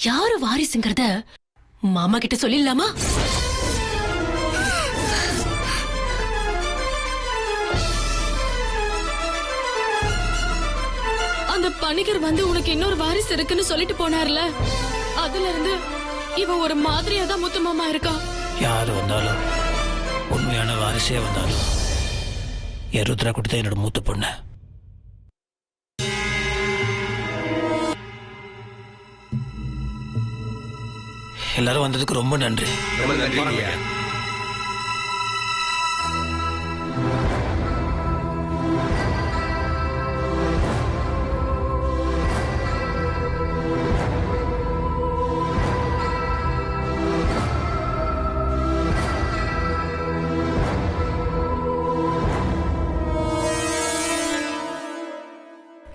யாரு வாரிசுங்கிறத மாமா கிட்ட சொல்லிடலாமா? அந்த பணிகர் வந்து உனக்கு இன்னொரு வாரிசு இருக்குன்னு சொல்லிட்டு போனார்ல, அதுல இருந்து இவன் ஒரு மாதிரியா தான் முத்து மாமா இருக்கான். யாரு வந்தாலும் உண்மையான வாரிசே வந்தாலும் என் ருத்ரா குட்டி தான் என்னோட மூத்த பொண்ணு. எல்லாரும் வந்ததுக்கு ரொம்ப நன்றி.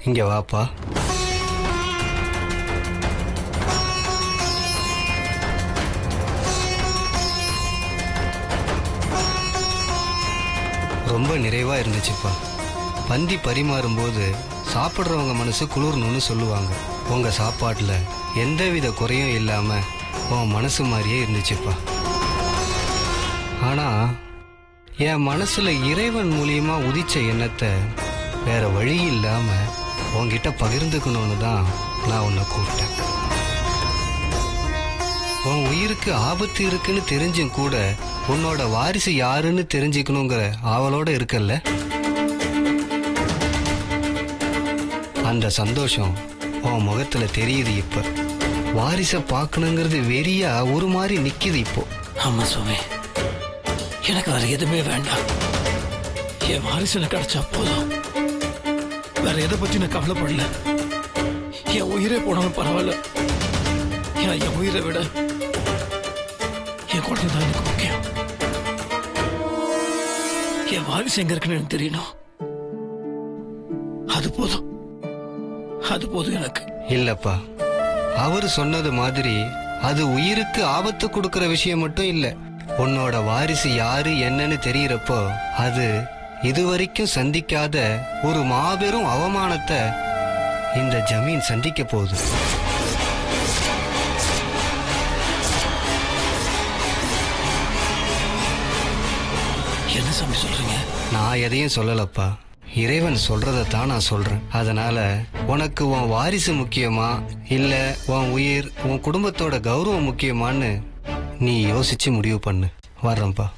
இங்க வாப்பா. ரொம்ப நிறைவா இருந்துச்சுப்பா. பந்தி பரிமாறும்போது சாப்பிட்றவங்க மனசு குளிரணும்னு சொல்லுவாங்க. உங்க சாப்பாட்டுல எந்தவித குறையும் இல்லாம உன் மனசு மாதிரியே இருந்துச்சுப்பா. ஆனா என் மனசுல இறைவன் மூலியமா உதிச்ச எண்ணத்தை வேற வழி இல்லாம உன்கிட்ட பகிர்ந்துக்கணும்னு தான் நான் உன்னை கூப்பிட்டேன். உன் உயிருக்கு ஆபத்து இருக்குன்னு தெரிஞ்சும் கூட உன்னோட வாரிசு யாருன்னு தெரிஞ்சுக்கணுங்கிற ஆவலோட இருக்கல்ல, அந்த சந்தோஷம் உன் முகத்துல தெரியுது. இப்ப வாரிச பார்க்கணுங்கிறது வெறியா ஒரு மாதிரி நிக்குது இப்போ. ஆமா சுவாமி, எனக்கு வேற எதுவுமே வேண்டாம். என் வாரிசு எனக்கு கிடைச்சா போதும். வேற எதை பத்தி நான் கவலைப்படல. என் உயிரே போனாலும் பரவாயில்ல. என் உயிரை விட என் குழந்தை தான் எனக்கு முக்கியம். என் வாரிசு எங்க இருக்குன்னு எனக்கு தெரியணும். அது போதும், அது போதும் எனக்கு. இல்லப்பா, அவரு சொன்னது மாதிரி அது உயிருக்கு ஆபத்து கொடுக்கிற விஷயம் மட்டும் இல்ல. உன்னோட வாரிசு யாரு என்னன்னு தெரியறப்போ அது இதுவரைக்கும் சந்திக்காத ஒரு மாபெரும் அவமானத்தை இந்த ஜமீன் சந்திக்க போகுது. என்ன சாமி சொல்றீங்க? நான் எதையும் சொல்லலப்பா, இறைவன் சொல்றதைத்தான் நான் சொல்றேன். அதனால உனக்கு உன் வாரிசு முக்கியமா இல்ல உன் உயிர் உன் குடும்பத்தோட கௌரவம் முக்கியமான்னு நீ யோசிச்சு முடிவு பண்ணு. வர்றேன்ப்பா.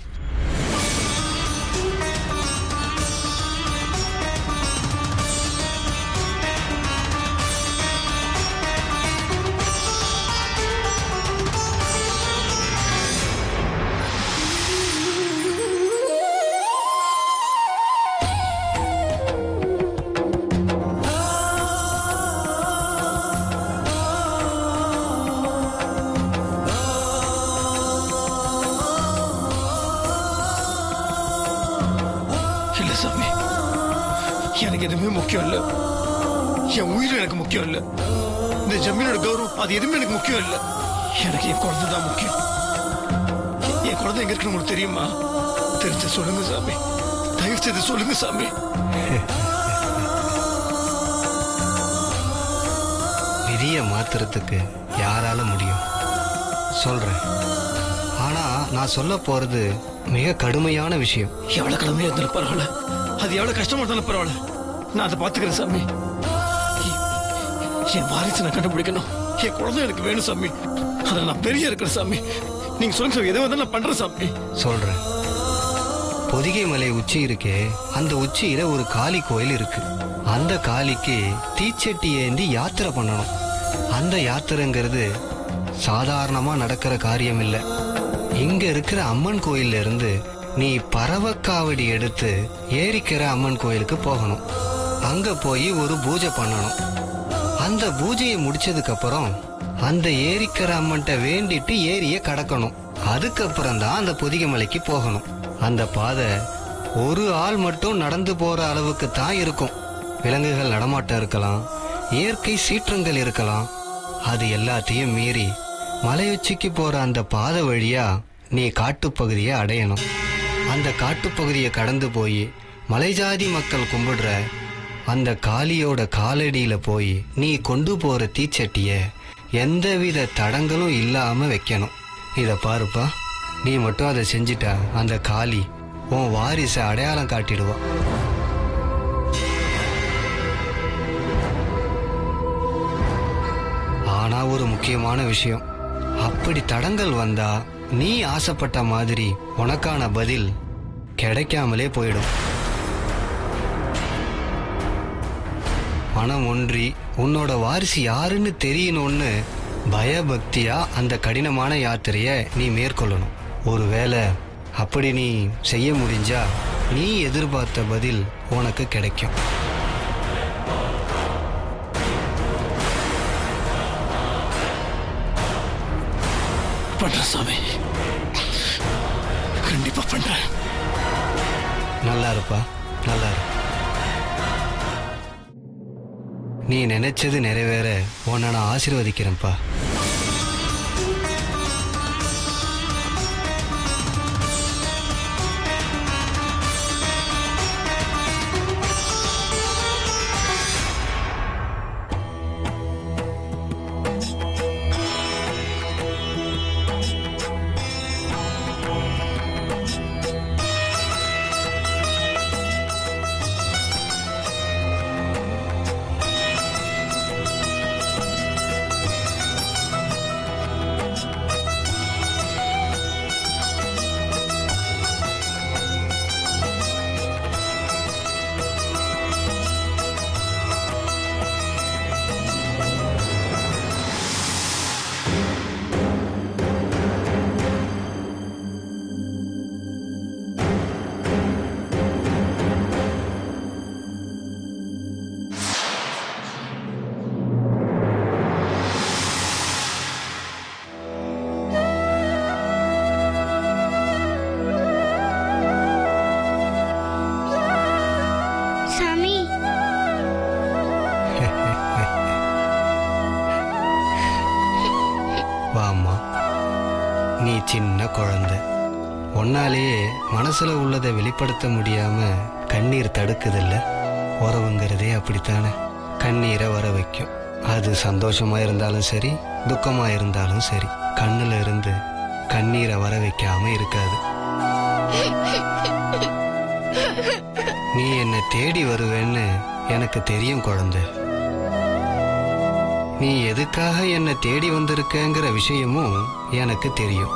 சாமி, எனக்கு எதுவுமே முக்கியம் இல்ல. என் உயிர் எனக்கு முக்கியம் இல்ல. இந்த ஜமீனோட கௌரவம் அது எதுவுமே எனக்கு முக்கியம் இல்ல. எனக்கு என் குழந்தை தான் முக்கியம். என் குழந்தை எங்க இருக்குன்னு உங்களுக்கு தெரியுமா? தெரிஞ்ச சொல்லுங்க சாமி, தயவு செய்து சொல்லுங்க சாமி. விதியை மாத்துறதுக்கு யாரால முடியும்? சொல்றேன். ஆனா நான் சொல்ல போறது மிக கடுமையான விஷயம். எவ்வளவு கடுமையா இருந்தாலும் பரவாயில்ல, அது எவ்வளவு கஷ்டமா இருந்தாலும் பரவாயில்ல, நான் அதை பாத்துக்கிறேன் சாமி. என் வாரிசு நான் கண்டுபிடிக்கணும். என் குழந்தை எனக்கு வேணும் சாமி. அதை நான் பெரிய இருக்கிறேன் சாமி. நீங்க சொல்லுங்க சாமி, எதை வந்து நான் பண்றேன் சாமி. சொல்றேன். பொதிகை மலை உச்சி இருக்கே, அந்த உச்சியில ஒரு காளி கோயில் இருக்கு. அந்த காளிக்கு தீச்சட்டி ஏந்தி யாத்திரை பண்ணணும். அந்த யாத்திரைங்கிறது சாதாரணமா நடக்கிற காரியம் இல்லை. இங்க இருக்கிற அம்மன் கோயில்ல இருந்து நீ பறவக்காவடி எடுத்து ஏரிக்கரை அம்மன் கோயிலுக்கு போகணும். அங்க போய் ஒரு பூஜை பண்ணணும். அந்த பூஜையை முடிச்சதுக்கு அப்புறம் அந்த ஏரிக்கரை அம்மன்ட்ட வேண்டிட்டு ஏரிய கடக்கணும். அதுக்கப்புறம் தான் அந்த பொதிகை மலைக்கு போகணும். அந்த பாதை ஒரு ஆள் மட்டும் நடந்து போற அளவுக்கு தான் இருக்கும். விலங்குகள் நடமாட்டம் இருக்கலாம், இயற்கை சீற்றங்கள் இருக்கலாம். அது எல்லாத்தையும் மீறி மலையுச்சிக்கு போற அந்த பாதை வழியா நீ காட்டுப்பகுதியை அடையணும். அந்த காட்டுப்பகுதியை கடந்து போய் மலைஜாதி மக்கள் கும்பிடுற அந்த காளியோட காலடியில போய் நீ கொண்டு போற தீச்சட்டிய எந்தவித தடங்களும் இல்லாம வைக்கணும். இத பாருப்பா, நீ மட்டும் அதை செஞ்சிட்டா அந்த காளி உன் வாரிசை அடையாளம் காட்டிடுவா. ஆனா ஒரு முக்கியமான விஷயம், அப்படி தடங்கள் வந்தா நீ ஆசைப்பட்ட மாதிரி உனக்கான பதில் கிடைக்காமலே போயிடும். மனம் ஒன்றி உன்னோட வாரிசு யாருன்னு தெரியணும்னு பயபக்தியா அந்த கடினமான யாத்திரைய நீ மேற்கொள்ளணும். ஒருவேளை அப்படி நீ செய்ய முடிஞ்சா நீ எதிர்பார்த்த பதில் உனக்கு கிடைக்கும். பண்றேன் சாமி, கண்டிப்பா பண்றேன். நல்லா இருப்பா, நல்லா இரு. நீ நினைச்சது நிறைவேற உன்னை நான் ஆசீர்வதிக்கிறேன்ப்பா. வாம்மா, நீ சின்ன குழந்தை, ஒன்னாலேயே மனசுல உள்ளதை வெளிப்படுத்த முடியாம கண்ணீர் தடுக்குதில்ல. உறவுங்கிறதே அப்படித்தானே, கண்ணீரை வர வைக்கும். அது சந்தோஷமா இருந்தாலும் சரி, துக்கமா இருந்தாலும் சரி, கண்ணுல இருந்து கண்ணீரை வர வைக்காம இருக்காது. நீ என்னை தேடி வருவேன்னு எனக்கு தெரியும் குழந்தை. நீ எதுக்காக என்னை தேடி வந்திருக்கங்கிற விஷயமும் எனக்கு தெரியும்.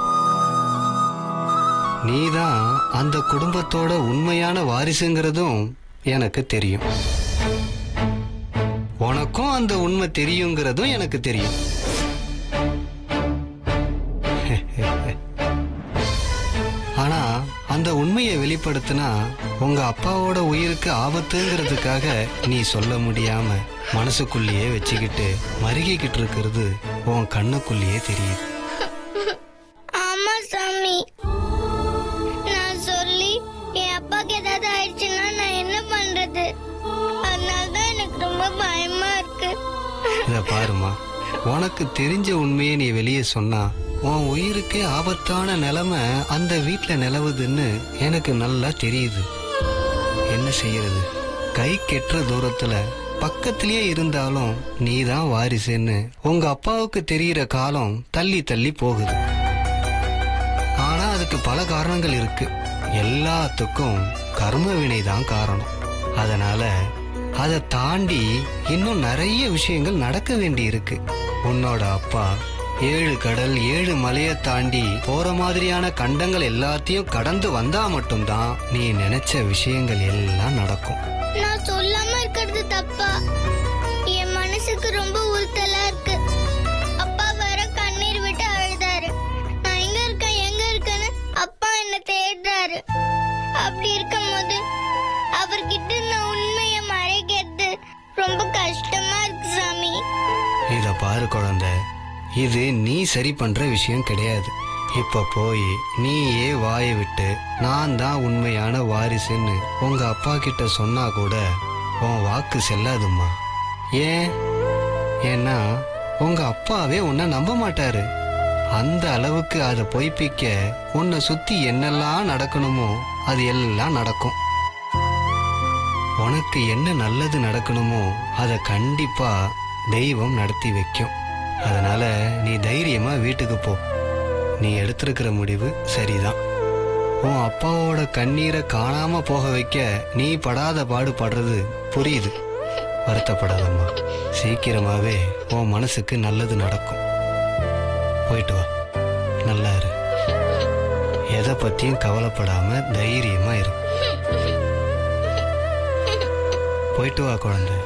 நீதான் அந்த குடும்பத்தோட உண்மையான வாரிசுங்கிறதும் எனக்கு தெரியும். உனக்கும் அந்த உண்மை தெரியுங்கிறதும் எனக்கு தெரியும். ஆனா அந்த உண்மையை வெளிப்படுத்தினா உங்க அப்பாவோட உயிருக்கு ஆபத்துங்கிறதுக்காக நீ சொல்ல முடியாம மனசுக்குள்ளேயே வச்சுக்கிட்டு மருகிக்கிட்டு இருக்கிறது உன் கண்ணுக்குள்ளேயே தெரியுது. ஆமா சாமி, நான் சொல்லி என் அப்பாக்கு ஏதாவது ஆயிடுச்சுன்னா நான் என்ன பண்றது? அதனாலதான் எனக்கு ரொம்ப பயமா இருக்கு. இத பாருமா, உனக்கு தெரிஞ்ச உண்மையை நீ வெளியே சொன்னா உன் உயிருக்கே ஆபத்தான நிலைமை அந்த வீட்டுல நிலவுதுன்னு எனக்கு நல்லா தெரியுது. என்ன செய்யறது? கை கெட்டுற தூரத்துல பக்கத்திலேயே இருந்தாலும் நீதான் வாரிசுன்னு உங்க அப்பாவுக்கு தெரிகிற காலம் தள்ளி தள்ளி போகுது. ஆனா அதுக்கு பல காரணங்கள் இருக்கு. எல்லாத்துக்கும் கர்ம வினை தான் காரணம். அதனால அதை தாண்டி இன்னும் நிறைய விஷயங்கள் நடக்க வேண்டி இருக்கு. உன்னோட அப்பா 7 கடல் 7 மலையை தாண்டி போற மாதிரியான கண்டங்கள் எல்லாத்தையும் கடந்து வந்தா மட்டும்தான் நீ நினைச்ச விஷயங்கள் எல்லாம் நடக்கும். நான் சொல்லாம இருக்கிறது தப்பா? என் மனசுக்கு ரொம்ப உறுத்தலா இருக்கு. அப்பா வேற கண்ணீர் விட்டு அழுதாரு. நான் எங்க இருக்கேன்னு அப்பா என்ன தேடுறாரு. அப்படி இருக்கும் போது அவர்கிட்ட நான் உண்மையை மறைக்கிறது ரொம்ப கஷ்டமா இருக்கு சாமி. இத பாரு குழந்தை, இது நீ சரி பண்ற விஷயம் கிடையாது. இப்ப போய் நீயே வாயை விட்டு நான் தான் உண்மையான வாரிசுன்னு உங்க அப்பா கிட்ட சொன்னா கூட உன் வாக்கு செல்லாதும்மா. ஏன்னா உங்க அப்பாவே உன்னை நம்ப மாட்டாரு. அந்த அளவுக்கு அதை பொய்ப்பிக்க உன்னை சுத்தி என்னெல்லாம் நடக்கணுமோ அது எல்லாம் நடக்கும். உனக்கு என்ன நல்லது நடக்கணுமோ அதை கண்டிப்பா தெய்வம் நடத்தி வைக்கும். அதனால நீ தைரியமா வீட்டுக்கு போ. நீ எடுத்திருக்கிற முடிவு சரிதான். உன் அப்பாவோட கண்ணீரை காணாம போக வைக்க நீ படாத பாடு படுறது புரியுது. வருத்தப்படாதம்மா. சீக்கிரமாவே உன் மனசுக்கு நல்லது நடக்கும். போயிட்டு வா, நல்லா இரு. எதை பத்தியும் கவலைப்படாம தைரியமா இரு. போயிட்டு வா குழந்தை.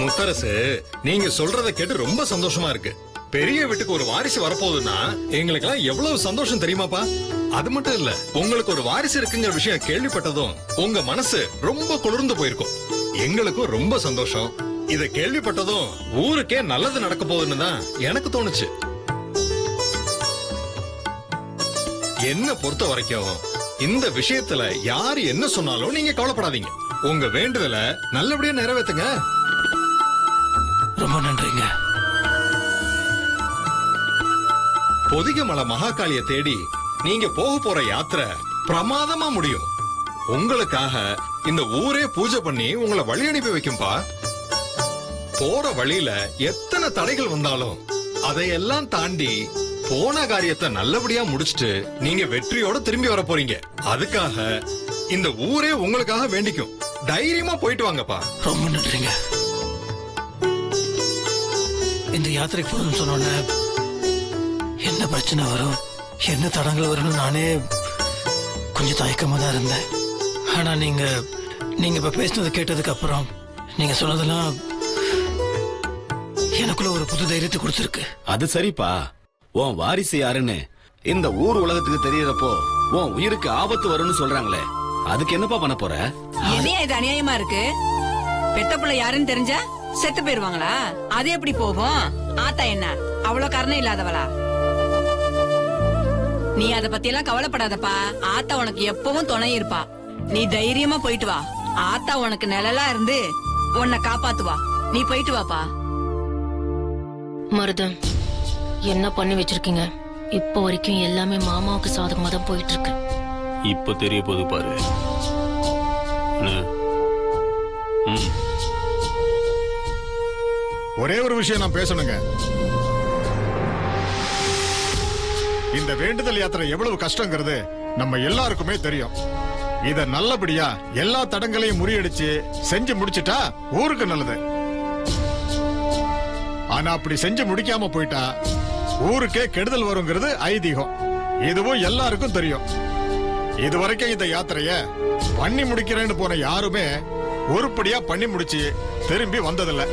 முத்தரசு, நீங்க சொல்றத கேட்டு ரொம்ப சந்தோஷமா இருக்கு. பெரிய வீட்டுக்கு ஒரு வாரிசு வரப்போகுதுன்னா எங்களுக்கு எல்லாம் எவ்வளவு சந்தோஷம் தெரியுமாப்பா? அது மட்டும் இல்ல, உங்களுக்கு ஒரு வாரிசு இருக்குங்கிற விஷயம் கேள்விப்பட்டதும் உங்க மனசு ரொம்ப குளிர்ந்து போயிருக்கும். எங்களுக்கும் ரொம்ப சந்தோஷம். இத கேள்விப்பட்டதும் ஊருக்கே நல்லது நடக்க போகுதுன்னு தான் எனக்கு தோணுச்சு. என்ன பொறுத்த வரைக்கும் இந்த விஷயத்துல யாரு என்ன சொன்னாலும் நீங்க கவலைப்படாதீங்க. உங்க வேண்டுதலை நல்லபடியா நிறைவேத்துங்க. ரொம்ப நன்றிங்க. பொதிகமலை மகாகாளிய தேடி நீங்க போக போற யாத்திரை பிரமாதமா முடியும். உங்களுக்காக இந்த ஊரே பூஜை பண்ணி உங்களை வழி அனுப்பி வைக்கும்பா. போற வழியில எத்தனை தடைகள் வந்தாலும் அதையெல்லாம் தாண்டி போன காரியத்தை நல்லபடியா முடிச்சிட்டு நீங்க வெற்றியோட திரும்பி வர போறீங்க. அதுக்காக இந்த ஊரே உங்களுக்காக வேண்டிக்கும். தைரியமா போயிட்டு வாங்கப்பா. ரொம்ப நன்றிங்க. இந்த யாத்திரைக்கு போகணும்னு சொன்னோன்னே என்ன பிரச்சனை வரும், என்ன தடங்கள் வரும்னு நானே கொஞ்சம் தயக்கமா தான் இருந்தேன். ஆனா நீங்க இப்ப பேசினதை கேட்டதுக்கு அப்புறம் நீங்க சொன்னதெல்லாம் எனக்குள்ள ஒரு புது தைரியத்தை கொடுத்துருக்கு. அது சரிப்பா. உன் வாரிசு யாருன்னு இந்த ஊர் உலகத்துக்கு தெரியறப்போ உன் உயிருக்கு ஆபத்து வரும்னு சொல்றாங்களே, அதுக்கு என்னப்பா பண்ண போற? என்னையா இது அநியாயமா இருக்கு? பெத்த பிள்ளை யாருன்னு தெரிஞ்சா செத்து போயிருவாங்களா? அது எப்படி போகும்? ஆத்தா என்ன அவ்வளவு கருணை இல்லாதவளா? நீ அத பத்தி எல்லாம் கவலைப்படாதப்பா. ஆத்தா உனக்கு எப்பவும் துணை இருப்பா. நீ தைரியமா போயிட்டு வா. ஆத்தா உனக்கு நிழலா இருந்து உன்னை காப்பாத்துவா. நீ போயிட்டு வாப்பா. மருதன், என்ன பண்ணி வச்சிருக்கீங்க? இப்போ வரைக்கும் எல்லாமே மாமாவுக்கு சாதகமா தான் போயிட்டு இருக்கு. இப்ப தெரிய போது பாரு. ஒரே ஒரு விஷயம் நான் பேசணுங்க. இந்த வேண்டுதல் யாத்திரை எவ்வளவு கஷ்டங்கிறது நம்ம எல்லாருக்குமே தெரியும். இத நல்லபடியா எல்லா தடங்களையும் முறியடிச்சு செஞ்சு முடிச்சிட்டா ஊருக்கு நல்லது. ஆனா அப்படி செஞ்சு முடிக்காம போயிட்டா ஊருக்கே கெடுதல் வருங்கிறது ஐதீகம். இதுவும் எல்லாருக்கும் தெரியும். இதுவரைக்கும் இந்த யாத்திரைய பண்ணி முடிக்கிறேன்னு போன யாருமே ஒருபடியா பண்ணி முடிச்சு திரும்பி வந்ததில்லை.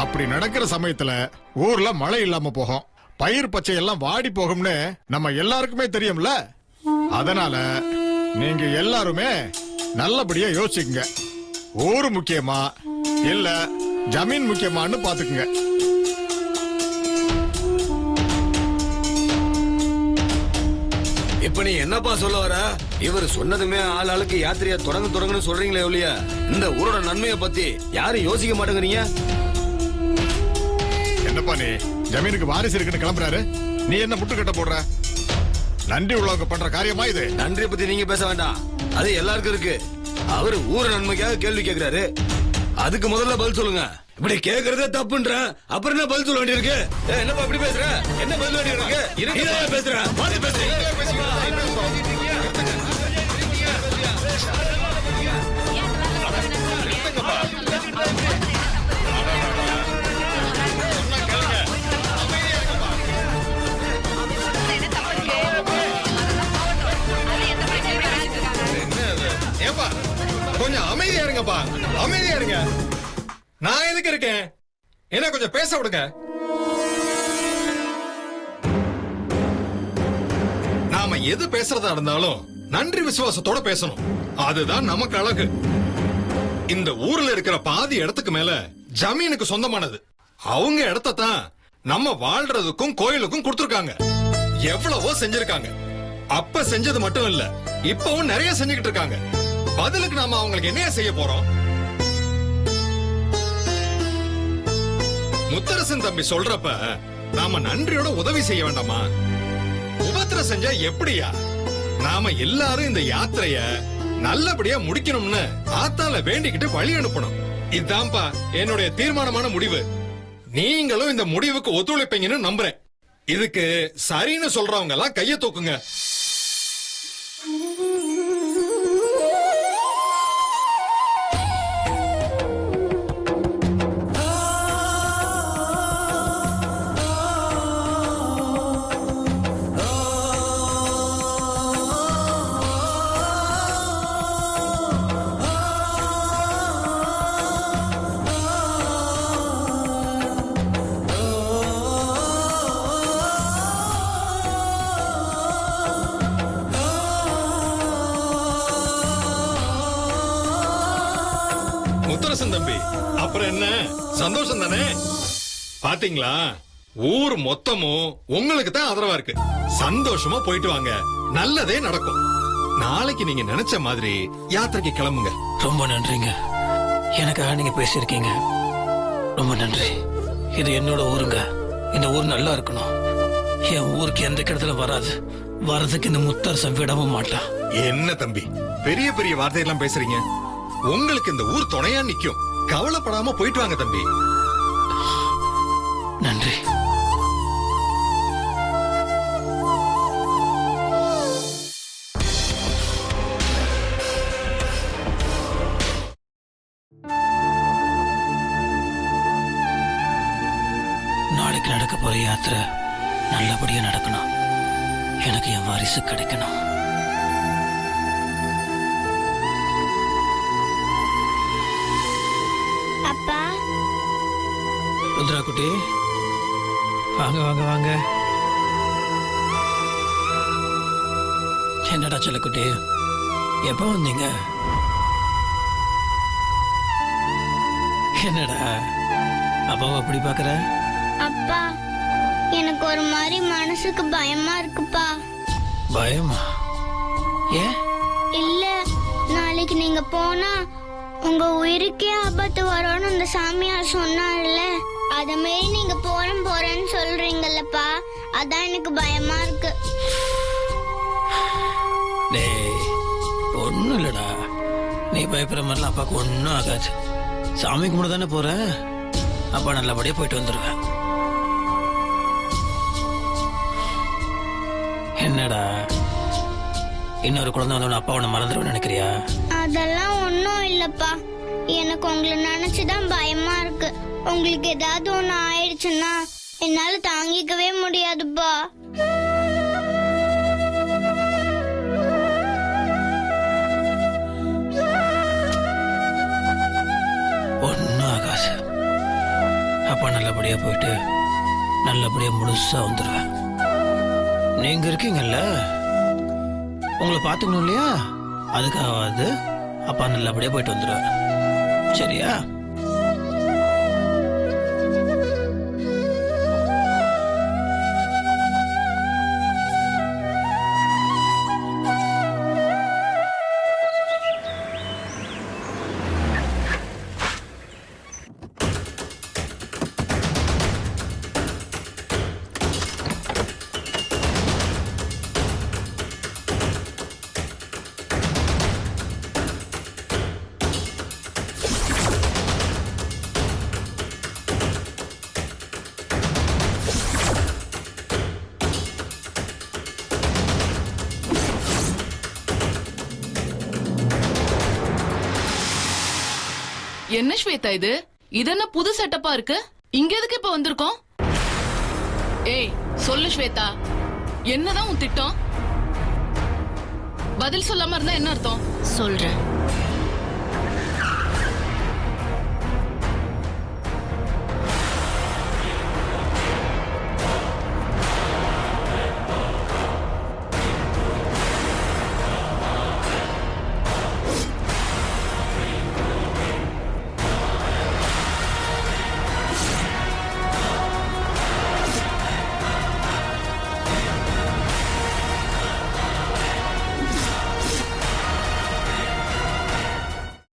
அப்படி நடக்கிற சமயத்துல ஊர்ல மழை இல்லாம போகும், பயிர் பச்சை எல்லாம் வாடி போகும்னு நம்ம எல்லாருக்குமே தெரியும்ல. அதனால நீங்க எல்லாருமே நல்லபடியா யோசிச்சுங்க. ஊரு முக்கியமா இல்ல ஜமீன் முக்கியமான்னு பாத்துக்குங்க. இப்ப நீ என்னப்பா சொல்ல வர? இவர் சொன்னதுமே ஆளுக்கு யாத்திரையா தொடங்குன்னு சொல்றீங்களே ஒழியா இந்த ஊரோட நன்மையை பத்தி யாரும் யோசிக்க மாட்டேங்கிறீங்க. என்னப்பா நீ ஜமீனுக்கு வாரிசு இருக்குன்னு கிளம்புறாரு, நீ என்ன முட்டு கட்ட போடுற? நன்றி உள்ளவங்க பண்ற காரியமா இது? நன்றியை பத்தி நீங்க பேச வேண்டாம், அது எல்லாருக்கும் இருக்கு. அவரு ஊர நன்மைக்காக கேள்வி கேட்கிறாரு, அதுக்கு முதல்ல பதில் சொல்லுங்க. இப்படி கேக்குறதே தப்புன்ற அப்புறம் என்ன பதில் சொல்ல வேண்டியிருக்கு? என்னப்பா இப்படி பேசுற? என்ன பதில் வேண்டியிருக்கு? பேசுற கொஞ்சம் அமைதியா இருங்கப்பா, அமைதியா இருங்க. நான் எதுக்கு இருக்கேன்? என்ன கொஞ்சம் பேச விடுங்க. நாம எது பேசுறதா இருந்தாலும் நன்றி விசுவாசத்தோட பேசணும். அதுதான் நமக்கு அழகு. இந்த ஊர்ல இருக்கிற பாதி இடத்துக்கு மேல ஜமீனுக்கு சொந்தமானது. அவங்க இடத்த தான் நம்ம வாழ்றதுக்கும் கோயிலுக்கும் கொடுத்திருக்காங்க. எவ்வளவோ செஞ்சிருக்காங்க. அப்ப செஞ்சது மட்டும் இல்ல, இப்பவும் நிறைய செஞ்சுக்கிட்டு இருக்காங்க. பதிலுக்கு நாம அவங்களுக்கு என்ன செய்ய போறோம்? முத்தரசன் தம்பி சொல்றப்ப நாம நன்றியோட உதவி செய்ய வேண்டாமா? உபத்திரம் செஞ்சா எப்படியா? நாம எல்லாரும் இந்த யாத்திரைய நல்லபடியா முடிக்கணும்னு ஆத்தால வேண்டிக்கிட்டு வழி அனுப்பணும். இதுதான்ப்பா என்னுடைய தீர்மானமான முடிவு. நீங்களும் இந்த முடிவுக்கு ஒத்துழைப்பீங்கன்னு நம்புறேன். இதுக்கு சரின்னு சொல்றவங்க எல்லாம் கைய தூக்குங்க. முத்தரசன் தம்பி, அப்புறம் என்ன, சந்தோஷம் தானே? பாத்தீங்களா, ஊர் மொத்தமும் உங்களுக்கு தான் ஆதரவா இருக்கு. சந்தோஷமா போயிட்டு வாங்க, நல்லதே நடக்கும். நாளைக்கு நீங்க நினைச்ச மாதிரி யாத்திரைக்கு கிளம்புங்க. ரொம்ப நன்றிங்க, எனக்காக நீங்க பேசியிருக்கீங்க. ரொம்ப நன்றி. இது என்னோட ஊருங்க. இந்த ஊர் நல்லா இருக்கணும். என் ஊருக்கு எந்த கிடத்துல வர்றதுக்கு இந்த முத்தரசன் விடவும் மாட்டான். என்ன தம்பி, பெரிய பெரிய வார்த்தையெல்லாம் பேசுறீங்க? உங்களுக்கு இந்த ஊர் துணையா நிக்கும். கவலைப்படாம போயிட்டு வாங்க தம்பி. நன்றி. நாளைக்கு நடக்க போற யாத்திரை நல்லபடியா நடக்கணும். எனக்கு என் வாரிசு கிடைக்கணும். அப்பா, ருத்ரா குட்டி, வாங்க வாங்க வாங்க. என்னடா செல்லக்குட்டி, எப்ப வந்தீங்க? என்னடா அப்பாவை அப்படி பாக்குற? அப்பா, எனக்கு ஒரு மாதிரி மனசுக்கு பயமா இருக்குப்பா. பயமா? ஏன்? இல்ல, நாளைக்கு நீங்க போனா உங்க உயிருக்கே ஆபத்து வரும்னு அந்த சாமியார் சொன்னார்ல, அத மாரி நீங்க போறேன்னு சொல்றீங்கல்லப்பா, அதான் எனக்கு பயமா இருக்கு. டேய், ஒண்ணும் இல்லடா, நீ பயப்படுற மாதிரிலாம் அப்பாவுக்கு ஒன்னும் ஆகாது. சாமி கும்பிட தானே போற, அப்பா நல்லபடியா போயிட்டு வந்துருவேன். என்னடா, இன்னொரு குழந்தை வந்தவன அப்பா உன்னை மறந்துடுவேன்னு நினைக்கிறியா? அதெல்லாம் ஒன்னும் இல்லப்பா, எனக்கு உங்களை நினைச்சுதான் பயமா இருக்கு. உங்களுக்கு ஏதாவது ஒண்ணு ஆயிடுச்சுன்னா என்னால தாங்கிக்கவே முடியாதுப்பா. ஒன்னும் ஆகாது. அப்பா நல்லபடியா போயிட்டு நல்லபடியா முழுசா வந்துடுவேன். நீங்க இருக்கீங்கல்ல, உங்களை பாத்துக்கணும் இல்லையா? அதுக்காவது அப்பா நல்லபடியா போயிட்டு வந்துடுவேன். சரியா? என்ன ஸ்வேதா இது? என்ன புது செட்டப்பா இருக்கு? இங்க எதுக்கு இப்ப வந்திருக்கோம்? ஏய் சொல்லு ஸ்வேதா, என்னதான் உன் திட்டம்? பதில் சொல்லாம இருந்தா என்ன அர்த்தம்? சொல்றேன்.